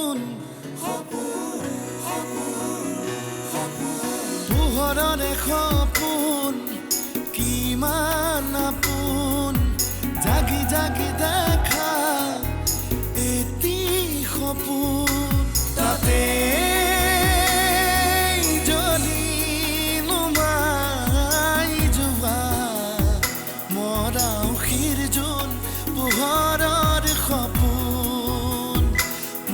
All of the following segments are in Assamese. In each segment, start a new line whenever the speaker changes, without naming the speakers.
সপোন পোহৰৰে সপোন কিমান আপোন জাগি জাগি দেখা এটি সপোন তাতে জ্বলি নুমাই যোৱা মৰাও শিৰজোন পোহৰৰ সপোন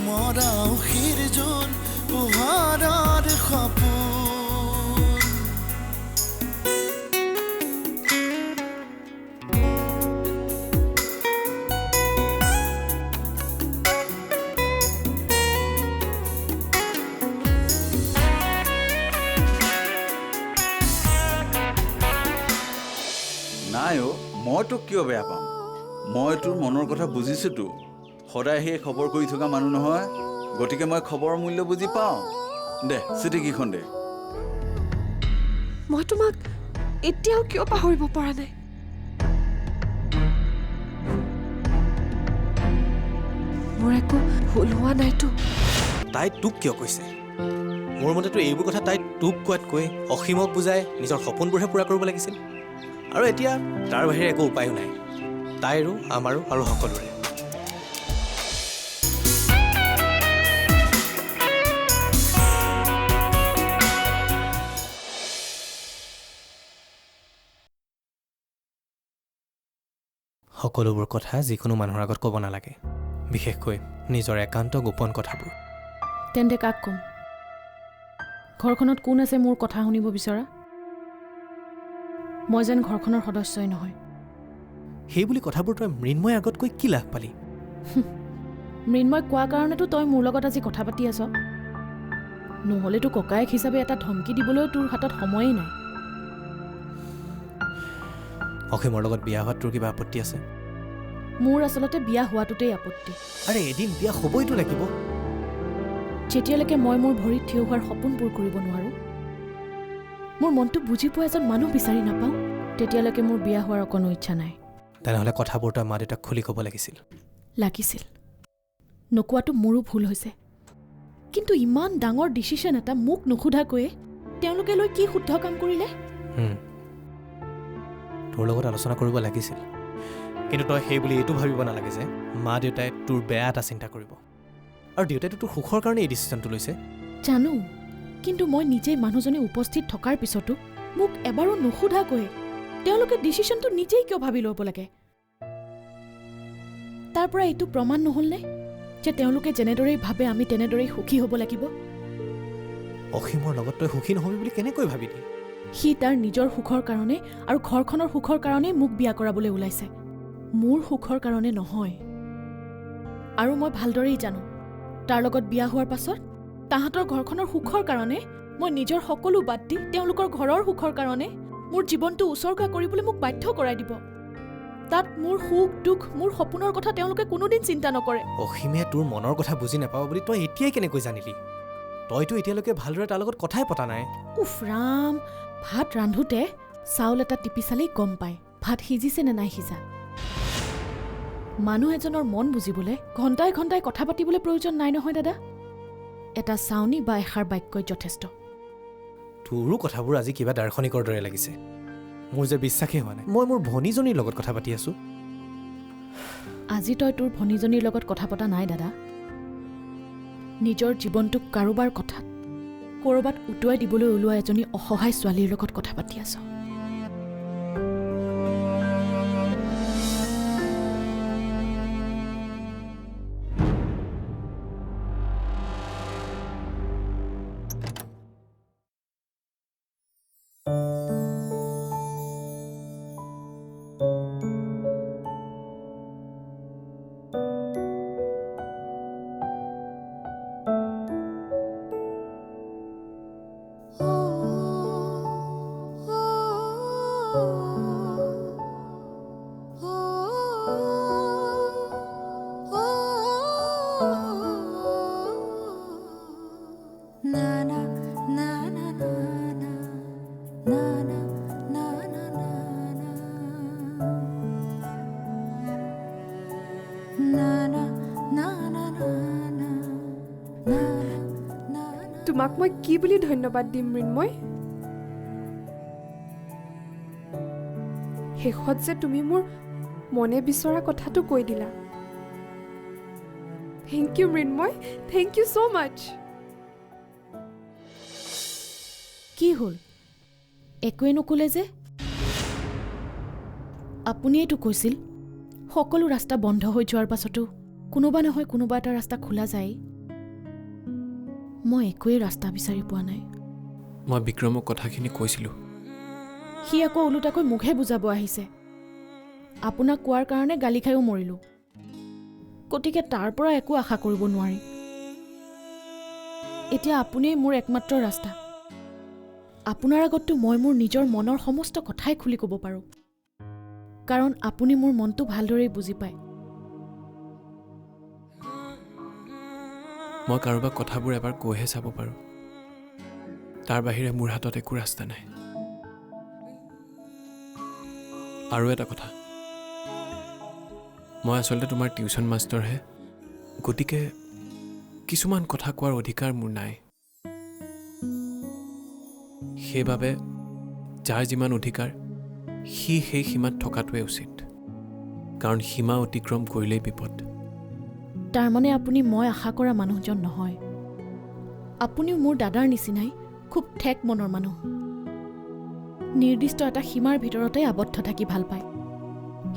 মৰাও শিৰজোন পোহৰৰ সপোন
নাই মই তোক কিয় বেয়া পাম মই তোৰ মনৰ কথা বুজিছোতো সদায় সেই খবৰ কৰি থকা মানুহ নহয় গতিকে মই খবৰৰ মূল্য বুজি পাওঁ দে চিঠিকেইখন দে
মই তোমাক এতিয়াও কিয় পাহৰিব পৰা নাই মোৰ একো ভুল হোৱা নাইতো
তাই তোক কিয় কৈছে মোৰ মতেতো এইবোৰ কথা তাই তোক কোৱাতকৈ অসীমক বুজাই নিজৰ সপোনবোৰহে পূৰা কৰিব লাগিছিল আৰু এতিয়া তাৰ বাহিৰে একো উপায়ো নাই তাইৰো আমাৰো আৰু সকলোৰে সকলোবোৰ কথা যিকোনো মানুহৰ আগত ক'ব নালাগে বিশেষকৈ নিজৰ একান্ত গোপন কথাবোৰ
তেন্তে কাক ক'ম ঘৰখনত কোন আছে মোৰ কথা শুনিব বিচৰা মই যেন ঘৰখনৰ সদস্যই নহয়
সেই বুলি কথাবোৰ তই মৃন্ময় আগতকৈ কি লাভ পালি
মৃন্ময় কোৱা কাৰণেতো তই মোৰ লগত আজি কথা পাতি আছ নহ'লেতো ককায়েক হিচাপে এটা ধমকি দিবলৈও তোৰ হাতত সময়েই নাই
অসীমৰ লগত বিয়া হোৱাত তোৰ কিবা আপত্তি আছে
মোৰ আচলতে বিয়া হোৱাটোতেই আপত্তি
আৰে এদিন বিয়া হ'বইতো লাগিব
যেতিয়ালৈকে মই মোৰ ভৰিত থিয় হোৱাৰ সপোন পূৰ কৰিব নোৱাৰোঁ মোৰ মনটো বুজি পোৱা এজন মানুহ বিচাৰি নাপাওঁ তেতিয়ালৈকে মোৰ বিয়া হোৱাৰ অকণো ইচ্ছা নাই
তেনেহ'লে কথাবোৰ তই মা দেউতাক খুলি ক'ব লাগিছিল
নোকোৱাটো মোৰো ভুল হৈছে কিন্তু ইমান ডাঙৰ ডিচিশ্যন এটা মোক নুসুধাকৈয়ে তেওঁলোকে লৈ কি শুদ্ধ কাম কৰিলে
তোৰ লগত আলোচনা কৰিব লাগিছিল কিন্তু তই সেই বুলি এইটো ভাবিব নালাগে যে মা দেউতাই তোৰ বেয়া এটা চিন্তা কৰিব আৰু দেউতাইতো তোৰ সুখৰ কাৰণে এই ডিচিশ্যনটো লৈছে
জানো কিন্তু মই নিজেই মানুহজনে উপস্থিত থকাৰ পিছতো মোক এবাৰো নুসুধাকৈয়ে তেওঁলোকে ডিচিশ্যনটো নিজেই কিয় ভাবি ল'ব লাগে তাৰ পৰা এইটো প্ৰমাণ নহ'লনে যে তেওঁলোকে যেনেদৰেই ভাবে আমি তেনেদৰেই সুখী হ'ব লাগিব
অসীমৰ লগত তই সুখী নহবি বুলি কেনেকৈ ভাবিলি
সি তাৰ নিজৰ সুখৰ কাৰণে আৰু ঘৰখনৰ সুখৰ কাৰণে মোক বিয়া কৰাবলৈ ওলাইছে মোৰ সুখৰ কাৰণে নহয় আৰু মই ভালদৰেই জানো তাৰ লগত বিয়া হোৱাৰ পাছত তাহাঁতৰ ঘৰখনৰ সুখৰ কাৰণে মই নিজৰ সকলো বাদ দি তেওঁলোকৰ ঘৰৰ সুখৰ কাৰণে মোৰ জীৱনটো উচৰ্গা কৰিবলৈ মোক বাধ্য কৰাই দিব তাত মোৰ সুখ দুখ মোৰ সপোনৰ কথা তেওঁলোকে কোনোদিন চিন্তা নকৰে
অসীমে তোৰ মনৰ কথা বুজি নাপাব বুলি তই এতিয়াই কেনেকৈ জানিলি তইতো এতিয়ালৈকে ভালদৰে তাৰ লগত কথাই পতা নাই
উফ ৰাম ভাত ৰান্ধোতে চাউল এটা টিপি চালেই গম পায় ভাত সিজিছে নে নাই সিজা মানুহ এজনৰ মন বুজিবলৈ ঘণ্টাই ঘণ্টাই কথা পাতিবলৈ প্ৰয়োজন নাই নহয় দাদা এটা চাউনি বা এষাৰ বাক্যই যথেষ্ট
তোৰো কথাবোৰ আজি কিবা দাৰ্শনিকৰ দৰে লাগিছে মোৰ যে বিশ্বাসেই হোৱা নাই মই মোৰ ভনীজনীৰ লগত কথা পাতি আছোঁ
আজি তই তোৰ ভনীজনীৰ লগত কথা পতা নাই দাদা নিজৰ জীৱনটোক কাৰোবাৰ কথাত ক'ৰবাত উটুৱাই দিবলৈ ওলোৱা এজনী অসহায় ছোৱালীৰ লগত কথা পাতি আছ
তোমাক মই কি বুলি ধন্যবাদ দিম মৃন্ময়? শেষত যে তুমি মোৰ মনে বিচৰা কথাটো কৈ দিলা। Thank you Mrinmoy, thank you so' much.
কি হ'ল? একোৱে নক'লে যে? আপুনিয়েতো কৈছিল সকলো ৰাস্তা বন্ধ হৈ যোৱাৰ পাছতো কোনোবা নহয় কোনোবা এটা ৰাস্তা খোলা যায়। মই একোৱেই ৰাস্তা বিচাৰি পোৱা নাই।
মই বিক্ৰমক কথাখিনি কৈছিলোঁ।
সি আকৌ ওলোটাকৈ মুখহে বুজাব আহিছে। আপোনাক কোৱাৰ কাৰণে গালি খায়ো মৰিলোঁ। গতিকে তাৰ পৰা একো আশা কৰিব নোৱাৰি। এতিয়া আপুনিয়েই মোৰ একমাত্ৰ ৰাস্তা। আপোনাৰ আগততো মই মোৰ নিজৰ মনৰ সমস্ত কথাই খুলি ক'ব পাৰোঁ, কাৰণ আপুনি মোৰ মনটো ভালদৰেই বুজি পায়।
মই কাৰোবাক কথাবোৰ এবাৰ কৈহে চাব পাৰোঁ। তাৰ বাহিৰে মোৰ হাতত একো ৰাস্তা নাই। আৰু এটা কথা, মই আচলতে তোমাৰ টিউশ্যন মাষ্টৰহে, গতিকে কিছুমান কথা কোৱাৰ অধিকাৰ মোৰ নাই। সেইবাবে যাৰ যিমান অধিকাৰ সি সেই সীমাত থকাটোৱে উচিত, কাৰণ সীমা অতিক্ৰম কৰিলেই বিপদ।
তাৰমানে আপুনি মই আশা কৰা মানুহজন নহয়। আপুনিও মোৰ দাদাৰ নিচিনাই খুব ঠেক মনৰ মানুহ। নিৰ্দিষ্ট এটা সীমাৰ ভিতৰতে আবদ্ধ থাকি ভাল পায়।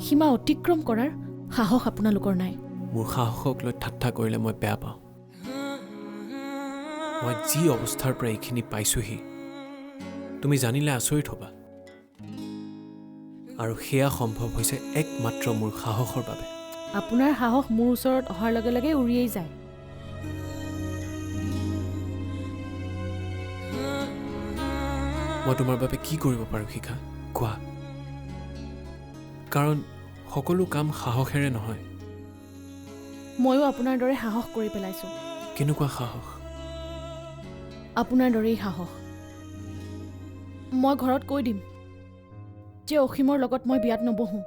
সীমা অতিক্ৰম কৰাৰ সাহস আপোনালোকৰ নাই।
মোৰ সাহসক লৈ ঠাট্টা কৰিলে মই বেয়া পাওঁ। মই যি অৱস্থাৰ পৰা এইখিনি পাইছোঁহি তুমি জানিলে আচৰিত হ'বা। আৰু সেয়া সম্ভৱ হৈছে একমাত্ৰ মোৰ সাহসৰ বাবে।
আপোনাৰ সাহস মোৰ ওচৰত অহাৰ লগে লগে উৰিয়েই যায়।
মই তোমাৰ বাবে কি কৰিব পাৰোঁ শিখা, কোৱা? কাৰণ সকলো কাম সাহসেৰে নহয়।
ময়ো আপোনাৰ দৰে সাহস কৰি পেলাইছোঁ।
কেনেকুৱা সাহস?
আপোনাৰ দৰেই সাহস। মই ঘৰত কৈ দিম যে অসীমৰ লগত মই বিয়াত নবহোঁ।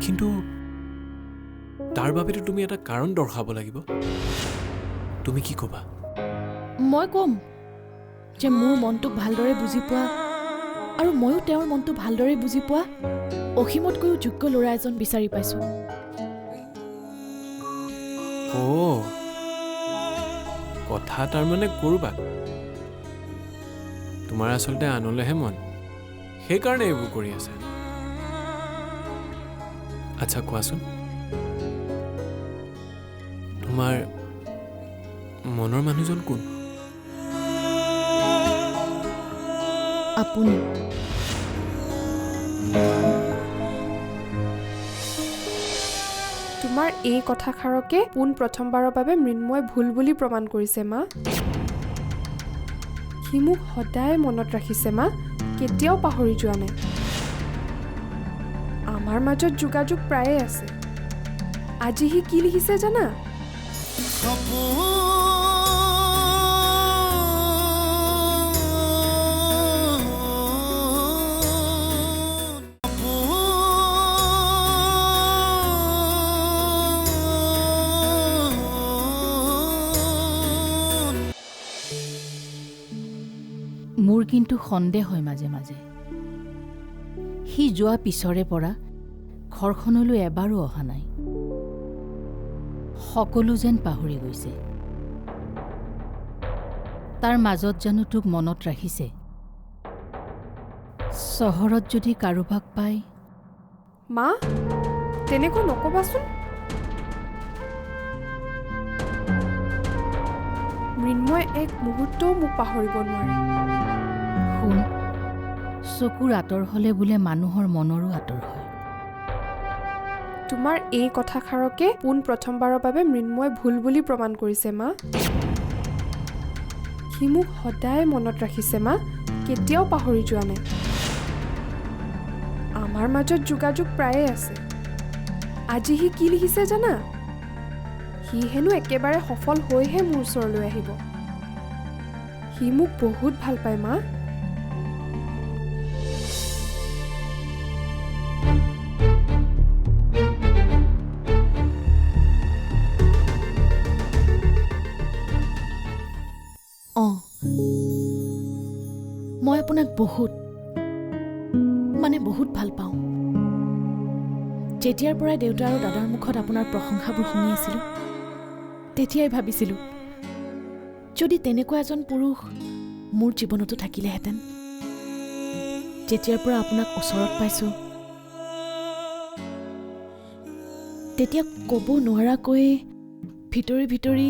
কিন্তু তাৰ বাবেতো তুমি এটা কাৰণ দৰ্শাব লাগিব। তুমি কি ক'বা?
মই ক'ম যে মোৰ মনটোক ভালদৰে বুজি পোৱা আৰু ময়ো তেওঁৰ মনটো ভালদৰে বুজি পোৱা অসীমতকৈও যোগ্য ল'ৰা এজন বিচাৰি পাইছোঁ।
কথা তাৰমানে ক'ৰবাত তোমাৰ আচলতে আনলেহে মন, সেইকাৰণে এইবোৰ কৰি আছে। আচ্ছা কোৱাচোন, তোমাৰ মনৰ মানুহজন কোন?
আপুনি।
তোমাৰ এই কথাষাৰকে পোন প্ৰথমবাৰৰ বাবে মৃন্ময় ভুল বুলি প্ৰমাণ কৰিছে মা। সি মোক সদায় মনত ৰাখিছে মা, কেতিয়াও পাহৰি যোৱা নাই। আমাৰ মাজত যোগাযোগ প্ৰায়ে আছে। আজি সি কি লিখিছে জানা?
মোৰ কিন্তু সন্দেহ হয় মাজে মাজে। সি যোৱা পিছৰে পৰা ঘৰখনলৈ এবাৰো অহা নাই। সকলো যেন পাহৰি গৈছে। তাৰ মাজত জানো তোক মনত ৰাখিছে? চহৰত যদি কাৰোবাক পায়?
মা, তেনেকৈ নক'বাচোন। মৃন্ময় এক মুহূৰ্তও মোক পাহৰিব নোৱাৰে।
শুন, চকুৰ আঁতৰ হ'লে বোলে মানুহৰ মনৰো আঁতৰ হয়।
তোমাৰ এই কথাষাৰকে পোন প্ৰথমবাৰৰ বাবে মৃন্ময় ভুল বুলি প্ৰমাণ কৰিছে মা। সি মোক সদায় মনত ৰাখিছে মা, কেতিয়াও পাহৰি যোৱা নাই। আমাৰ মাজত যোগাযোগ প্ৰায়ে আছে। আজি সি কি লিখিছে জানা? সি হেনো একেবাৰে সফল হৈহে মোৰ ওচৰলৈ আহিব। সি মোক বহুত ভাল পায় মা।
অঁ মই আপোনাক বহুত ভাল পাওঁ। যেতিয়াৰ পৰাই দেউতা আৰু দাদাৰ মুখত আপোনাৰ প্ৰশংসাবোৰ শুনি আছিলোঁ, তেতিয়াই ভাবিছিলোঁ যদি তেনেকুৱা এজন পুৰুষ মোৰ জীৱনতো থাকিলেহেঁতেন। যেতিয়াৰ পৰা আপোনাক ওচৰত পাইছোঁ, তেতিয়া ক'ব নোৱাৰাকৈ ভিতৰি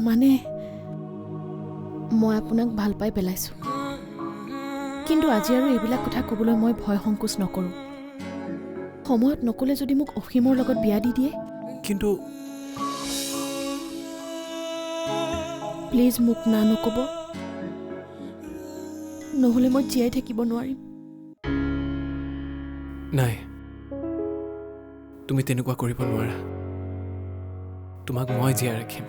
মানে মই আপোনাক ভাল পাই পেলাইছোঁ। কিন্তু আজি আৰু এইবিলাক কথা ক'বলৈ মই ভয় সংকোচ নকৰোঁ। সময়ত নক'লে যদি মোক অসীমৰ লগত বিয়া দি দিয়ে,
কিন্তু
প্লিজ মোক না নক'ব, নহ'লে মই জীয়াই থাকিব নোৱাৰিম।
নাই, তুমি তেনেকুৱা কৰিব নোৱাৰা। তোমাক মই জীয়াই ৰাখিম,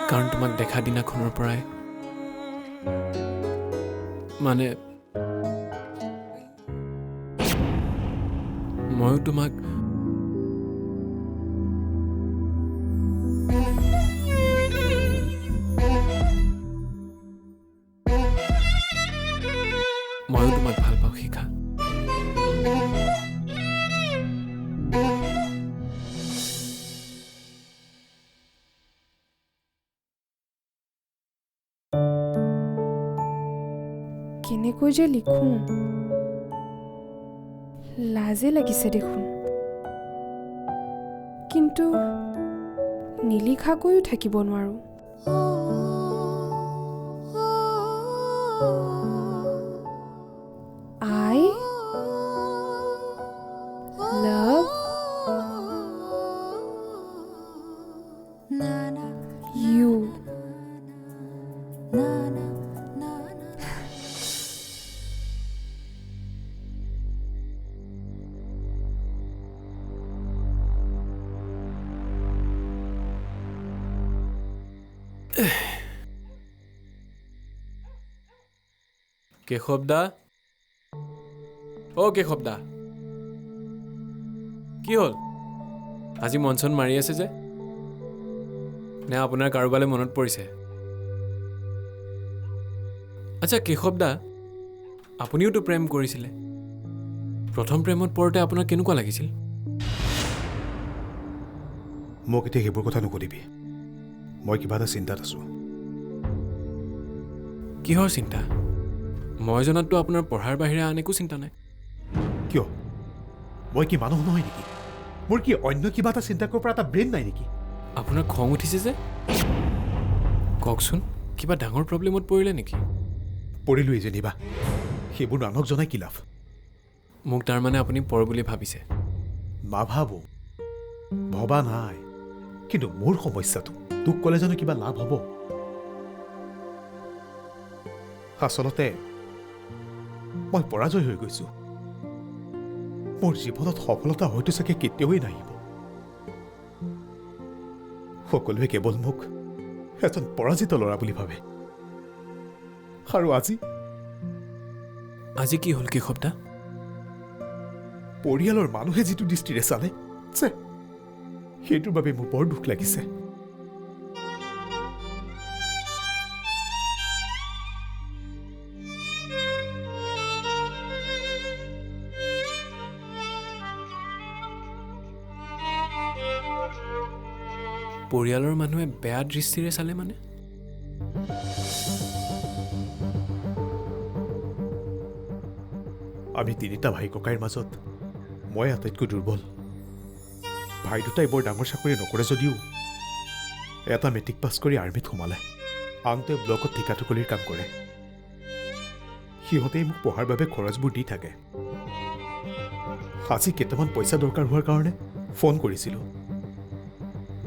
কাৰণ তোমাক দেখা দিনাখনৰ পৰাই মানে ময়ো তোমাক ভাল পাওঁ শিখা।
কেনেকৈ যে লিখোঁ, লাজে লাগিছে দেখোন। কিন্তু নিলিখাকৈও থাকিব নোৱাৰোঁ। I love you.
কেশৱ দা, অ' কেশৱ দা, কি হ'ল? আজি মন চন মাৰি আছে যে? নে আপোনাৰ কাৰোবালৈ মনত পৰিছে? আচ্ছা কেশৱ দা, আপুনিওতো প্ৰেম কৰিছিলে। প্ৰথম প্ৰেমত পৰোঁতে আপোনাৰ কেনেকুৱা লাগিছিল?
মোক এতিয়া সেইবোৰ কথা নকৰিবি। মই কিবা এটা চিন্তাত আছোঁ।
কিহৰ চিন্তা? মই জনাততো আপোনাৰ পঢ়াৰ বাহিৰে আন একো চিন্তা নাই।
কিয়? মই কি মানুহ নহয় নেকি? মোৰ কি অন্য কিবা এটা চিন্তা কৰিব পৰা এটা ব্ৰেইন নাই নেকি?
আপোনাৰ খং উঠিছে যে? কওকচোন, কিবা ডাঙৰ প্ৰব্লেমত পৰিলে নেকি?
পৰিলোৱেই যেনিবা, সেইবোৰ আনক জনাই কি লাভ?
মোক তাৰমানে আপুনি পৰ বুলি ভাবিছে?
নাভাবোঁ, ভবা নাই। কিন্তু মোৰ সমস্যাটো তোক ক'লে জানো কিবা লাভ হ'ব? আচলতে মই পৰাজয় হৈ গৈছোঁ। মোৰ জীৱনত সফলতা হয়তো চাগে কেতিয়াওই নাহিব। সকলোৱে কেৱল মোক এজন পৰাজিত ল'ৰা বুলি ভাবে। আৰু
আজি কি হ'ল কেশৱ দা?
পৰিয়ালৰ মানুহে যিটো দৃষ্টিৰে চালে, সেইটোৰ বাবে মোৰ বৰ দুখ লাগিছে।
পৰিয়ালৰ মানুহে বেয়া দৃষ্টিৰে চালে মানে?
আমি তিনিটা ভাই ককাইৰ মাজত মই আটাইতকৈ দুৰ্বল। ভাই দুটাই বৰ ডাঙৰ চাকৰি নকৰে যদিও এটা মেট্ৰিক পাছ কৰি আৰ্মিত সোমালে, আনটোৱে ব্লকত ঠিকাটুকলিৰ কাম কৰে। সিহঁতেই মোক পঢ়াৰ বাবে খৰচবোৰ দি থাকে। আজি কেইটামান পইচা দৰকাৰ হোৱাৰ কাৰণে ফোন কৰিছিলোঁ।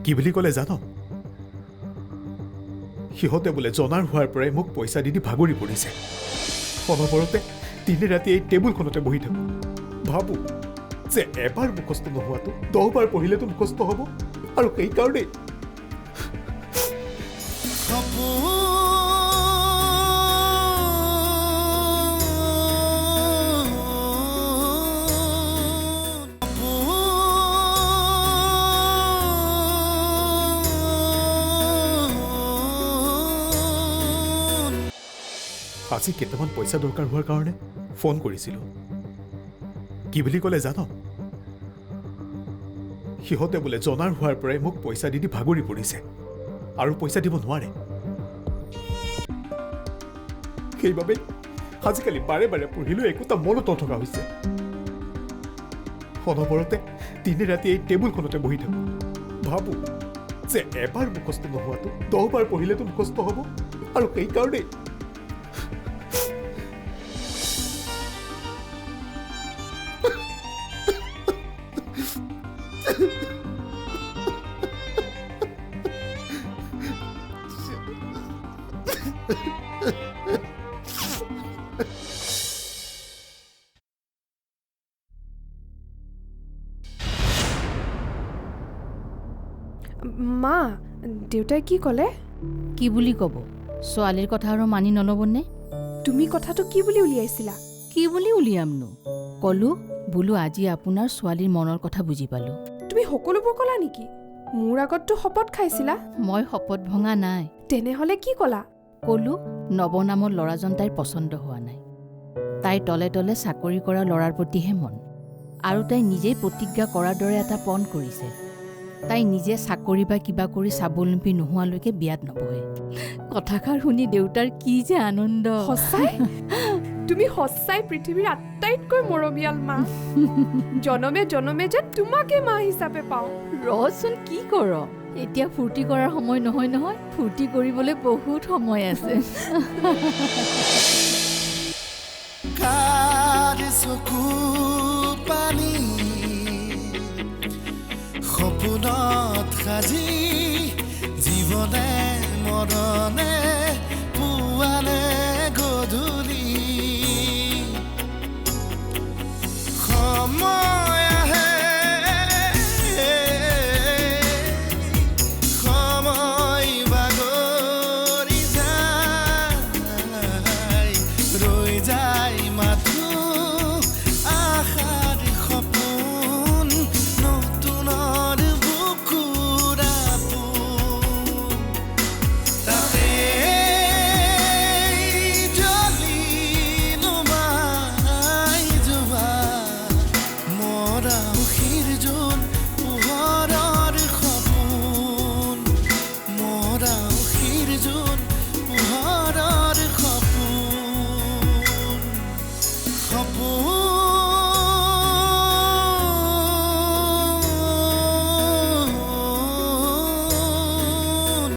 কি বুলি ক'লে জান? সিহঁতে বোলে জনাৰ হোৱাৰ পৰাই মোক পইচা দি ভাগৰি পৰিছে। অনবৰতে দিনে ৰাতি এই টেবুলখনতে বহি থাকোঁ। ভাবোঁ যে এবাৰ মুখস্থ নোহোৱাটো 10 বাৰ পঢ়িলেতো মুখস্থ হ'ব, আৰু সেইকাৰণেই আজি কেইটামান পইচা দৰকাৰ হোৱাৰ কাৰণে ফোন কৰিছিলোঁ। কি বুলি ক'লে জান? সিহঁতে বোলে জনাৰ হোৱাৰ পৰাই মোক পইচা দি ভাগৰি পৰিছে আৰু পইচা দিব নোৱাৰে। সেইবাবে আজিকালি বাৰে বাৰে পঢ়িলেও একোটা মনত নথকা হৈছে। অনবৰতে দিনে ৰাতি এই টেবুলখনতে বহি থাকোঁ। ভাবোঁ যে এবাৰ মুখস্থ নোহোৱাটো 10 বাৰ পঢ়িলেতো মুখস্থ হ'ব, আৰু সেইকাৰণেই
মা, দেউতাই কি ক'লে?
কি বুলি ক'ব? ছোৱালীৰ কথা আৰু মানি নল'বনে?
তুমি কথাটো কি বুলি উলিয়াইছিলা?
কি বুলি উলিয়ামনো? ক'লো বোলো আজি আপোনাৰ ছোৱালীৰ মনৰ কথা বুজি পালোঁ।
তুমি সকলোবোৰ ক'লা নেকি? মোৰ আগততো শপত খাইছিলা।
মই শপত ভঙা নাই।
তেনেহ'লে কি ক'লা?
ক'লো নৱ নামৰ ল'ৰাজন তাইৰ পচন্দ হোৱা নাই। তাইৰ তলে তলে চাকৰি কৰা ল'ৰাৰ প্ৰতিহে মন, আৰু তাই নিজেই প্ৰতিজ্ঞা কৰাৰ দৰে এটা পণ কৰিছে। তাই নিজে চাকৰি বা কিবা কৰি স্বাৱলম্বী নোহোৱালৈকে বিয়াত নবহে। কথাষাৰ শুনি দেউতাৰ কি যে আনন্দ।
সঁচাই? তুমি সঁচাই পৃথিৱীৰ আটাইতকৈ মৰমীয়াল মা। জনমে জনমে যে তোমাকে মা হিচাপে পাওঁ।
ৰচোন, কি কৰ? এতিয়া ফূৰ্তি কৰাৰ সময় নহয় নহয়, ফূৰ্তি কৰিবলৈ বহুত সময় আছে।
কাৰ চকু পানী সপোনত সাজি